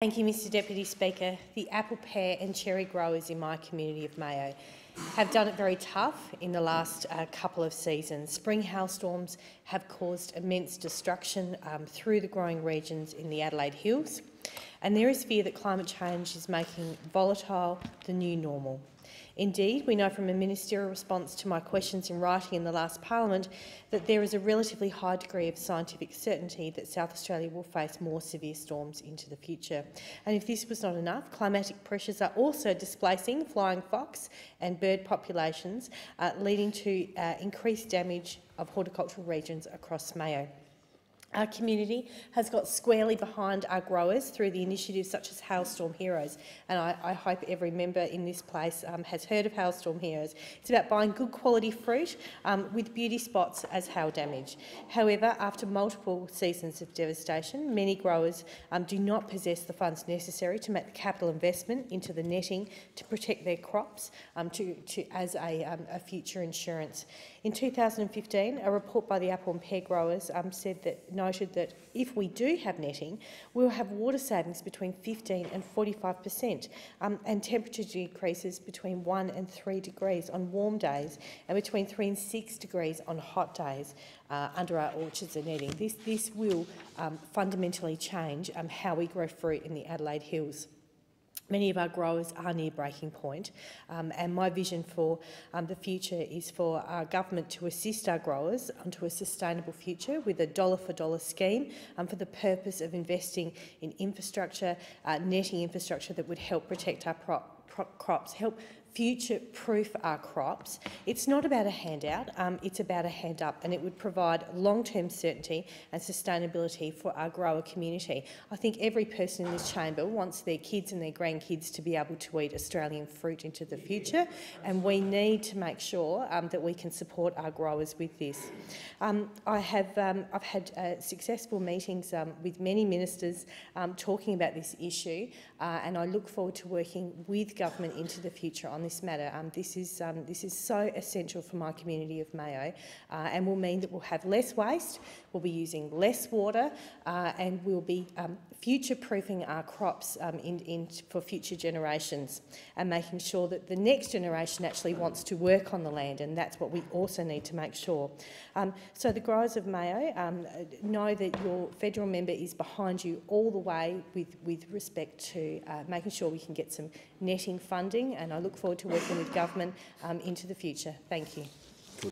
Thank you, Mr Deputy Speaker. The apple, pear and cherry growers in my community of Mayo have done it very tough in the last couple of seasons. Spring hailstorms have caused immense destruction through the growing regions in the Adelaide Hills, and there is fear that climate change is making volatile the new normal. Indeed, we know from a ministerial response to my questions in writing in the last parliament that there is a relatively high degree of scientific certainty that South Australia will face more severe storms into the future. And if this was not enough, climatic pressures are also displacing flying fox and bird populations, leading to increased damage of horticultural regions across Mayo. Our community has got squarely behind our growers through the initiatives such as Hailstorm Heroes, and I hope every member in this place has heard of Hailstorm Heroes. It's about buying good quality fruit with beauty spots as hail damage. However, after multiple seasons of devastation, many growers do not possess the funds necessary to make the capital investment into the netting to protect their crops as a future insurance. In 2015, a report by the apple and pear growers noted that if we do have netting, we'll have water savings between 15 and 45%, and temperature decreases between 1 and 3 degrees on warm days and between 3 and 6 degrees on hot days under our orchards and netting. This will fundamentally change how we grow fruit in the Adelaide Hills. Many of our growers are near breaking point, and my vision for the future is for our government to assist our growers onto a sustainable future with a dollar-for-dollar scheme for the purpose of investing in infrastructure, netting infrastructure that would help protect our crops, help future-proof our crops. It's not about a handout, it's about a hand up, and it would provide long-term certainty and sustainability for our grower community. I think every person in this chamber wants their kids and their grandkids to be able to eat Australian fruit into the future, and we need to make sure that we can support our growers with this. I've had successful meetings with many ministers talking about this issue, and I look forward to working with government into the future on this matter. This is so essential for my community of Mayo, and will mean that we'll have less waste, we'll be using less water, and we'll be future-proofing our crops for future generations, and making sure that the next generation actually wants to work on the land, and that's what we also need to make sure. So the growers of Mayo know that your federal member is behind you all the way with respect to making sure we can get some netting funding, and I look forward to working with government into the future. Thank you.